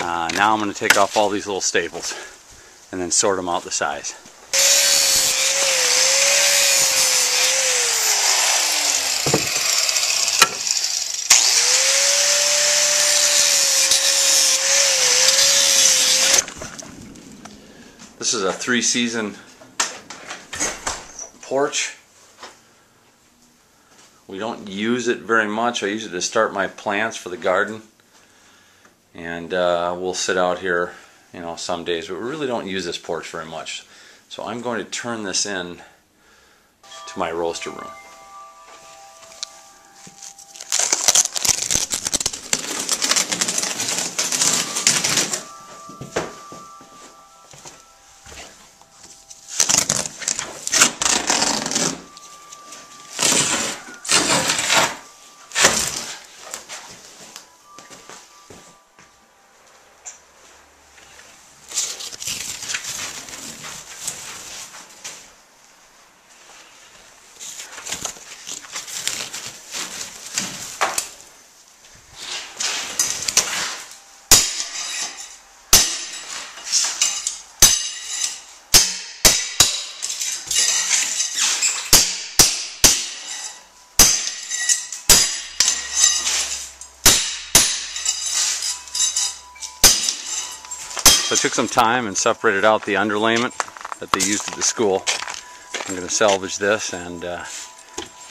Now I'm going to take off all these little staples and then sort them out the size. This is a 3-season porch. We don't use it very much. I use it to start my plants for the garden. And we'll sit out here, you know, some days, but we really don't use this porch very much. So I'm going to turn this in to my roaster room. So I took some time and separated out the underlayment that they used at the school. I'm going to salvage this and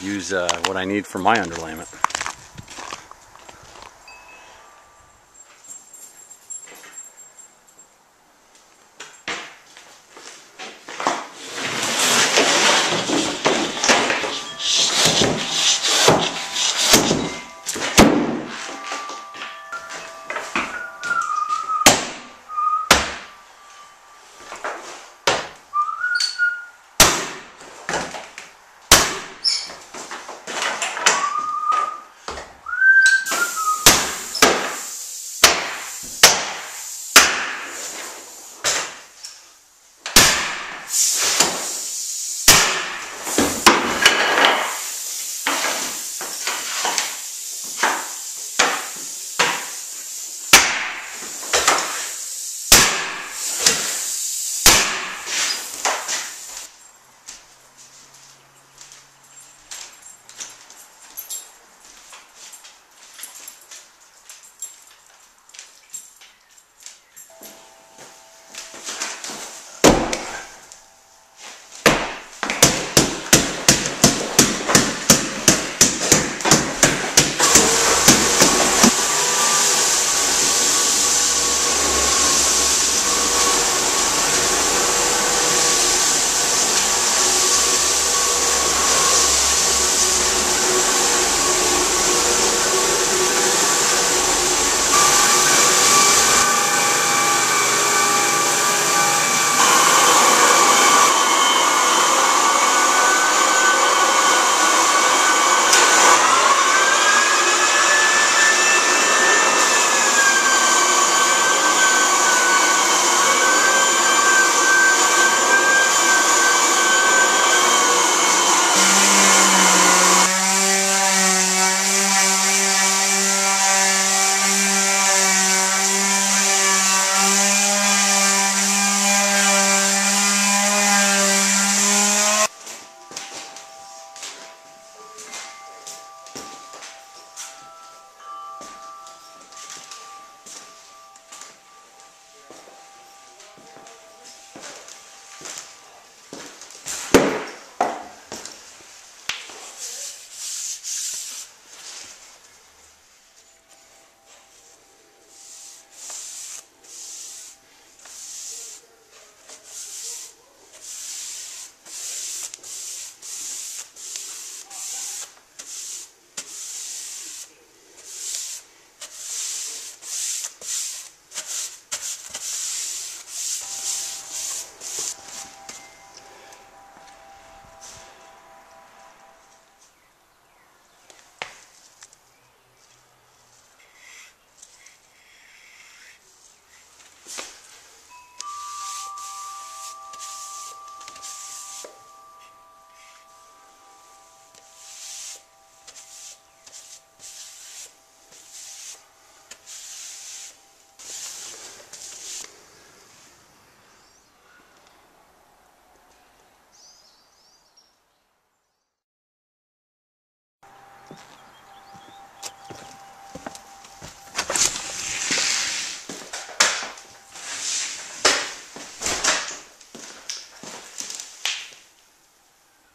use what I need for my underlayment.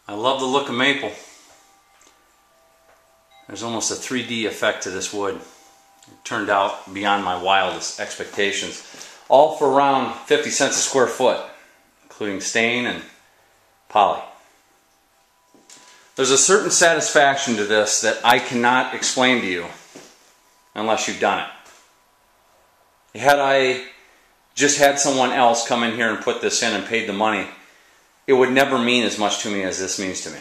I love the look of maple. There's almost a 3D effect to this wood. It turned out beyond my wildest expectations. All for around 50 cents a square foot, including stain and poly. There's a certain satisfaction to this that I cannot explain to you unless you've done it. Had I just had someone else come in here and put this in and paid the money, it would never mean as much to me as this means to me.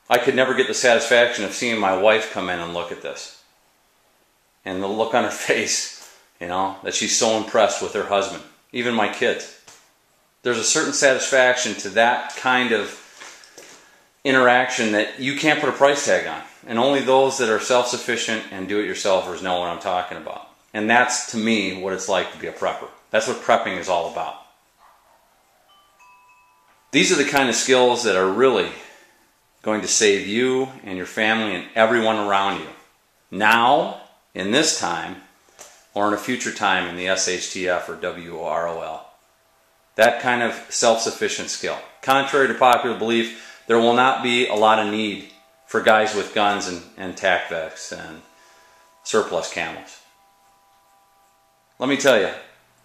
I could never get the satisfaction of seeing my wife come in and look at this. And the look on her face, you know, that she's so impressed with her husband. Even my kids. There's a certain satisfaction to that kind of interaction that you can't put a price tag on. And only those that are self-sufficient and do-it-yourselfers know what I'm talking about. And that's, to me, what it's like to be a prepper. That's what prepping is all about. These are the kind of skills that are really going to save you and your family and everyone around you. Now, in this time, or in a future time in the SHTF or WOROL. That kind of self-sufficient skill. Contrary to popular belief, there will not be a lot of need for guys with guns and tac vests and surplus camels. Let me tell you,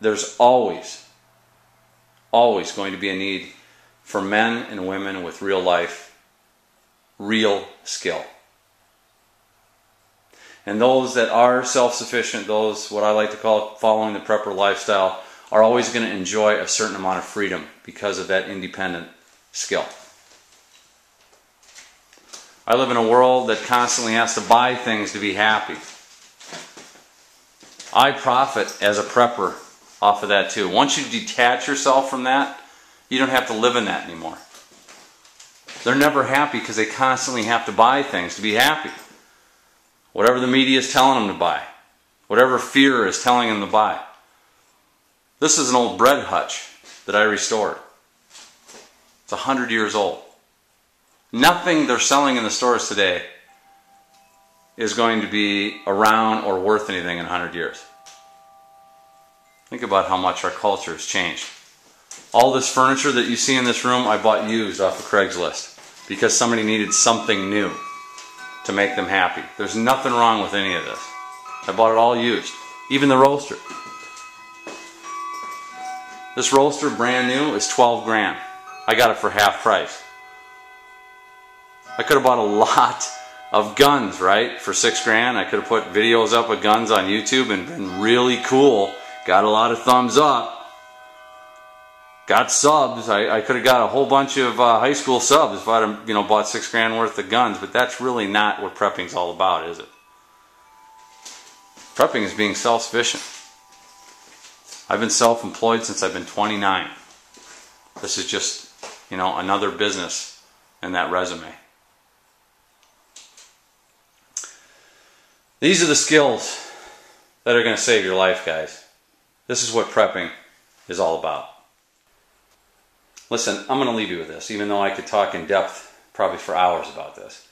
there's always going to be a need for men and women with real life, real skill. And those that are self-sufficient, those what I like to call following the prepper lifestyle, are always going to enjoy a certain amount of freedom because of that independent skill. I live in a world that constantly has to buy things to be happy. I profit as a prepper off of that too. Once you detach yourself from that, you don't have to live in that anymore. They're never happy because they constantly have to buy things to be happy. Whatever the media is telling them to buy. Whatever fear is telling them to buy. This is an old bread hutch that I restored. It's 100 years old. Nothing they're selling in the stores today is going to be around or worth anything in 100 years. Think about how much our culture has changed. All this furniture that you see in this room, I bought used off of Craigslist because somebody needed something new to make them happy. There's nothing wrong with any of this. I bought it all used. Even the roaster. This roaster, brand new, is 12 grand. I got it for half price. I could have bought a lot of guns, right, for 6 grand. I could have put videos up of guns on YouTube and been really cool. Got a lot of thumbs up. Got subs. I could have got a whole bunch of high school subs if I'd have, bought 6 grand worth of guns. But that's really not what prepping's all about, is it? Prepping is being self-sufficient. I've been self-employed since I've been 29. This is just, another business in that resume. These are the skills that are going to save your life, guys. This is what prepping is all about. Listen, I'm going to leave you with this, even though I could talk in depth probably for hours about this.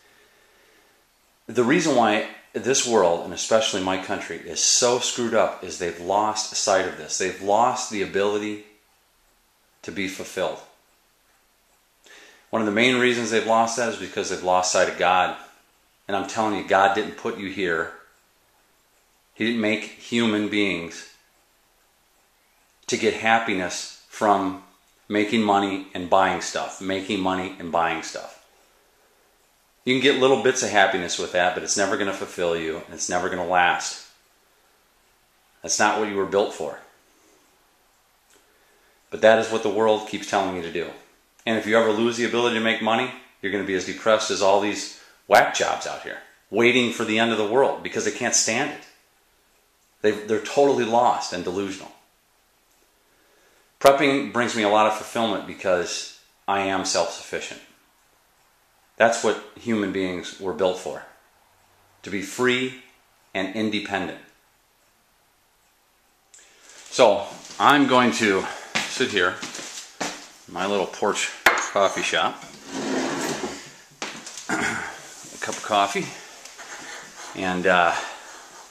The reason why this world, and especially my country, is so screwed up is they've lost sight of this. They've lost the ability to be fulfilled. One of the main reasons they've lost that is because they've lost sight of God. And I'm telling you, God didn't put you here. He didn't make human beings to get happiness from making money and buying stuff. Making money and buying stuff. You can get little bits of happiness with that, but it's never going to fulfill you, and it's never going to last. That's not what you were built for. But that is what the world keeps telling you to do. And if you ever lose the ability to make money, you're going to be as depressed as all these whack jobs out here, waiting for the end of the world because they can't stand it. They're totally lost and delusional. Prepping brings me a lot of fulfillment because I am self-sufficient. That's what human beings were built for. To be free and independent. So, I'm going to sit here in my little porch coffee shop. A cup of coffee. And I'm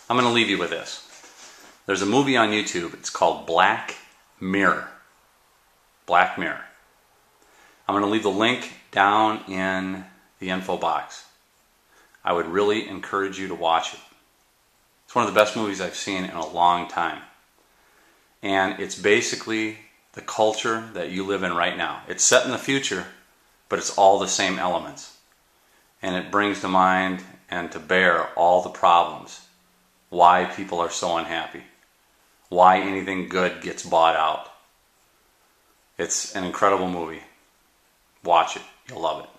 going to leave you with this. There's a movie on YouTube. It's called Black Mirror. Black Mirror. I'm going to leave the link down in the info box. I would really encourage you to watch it. It's one of the best movies I've seen in a long time. And it's basically the culture that you live in right now. It's set in the future, but it's all the same elements. And it brings to mind and to bear all the problems. Why people are so unhappy. Why anything good gets bought out. It's an incredible movie. Watch it. You'll love it.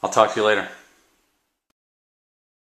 I'll talk to you later.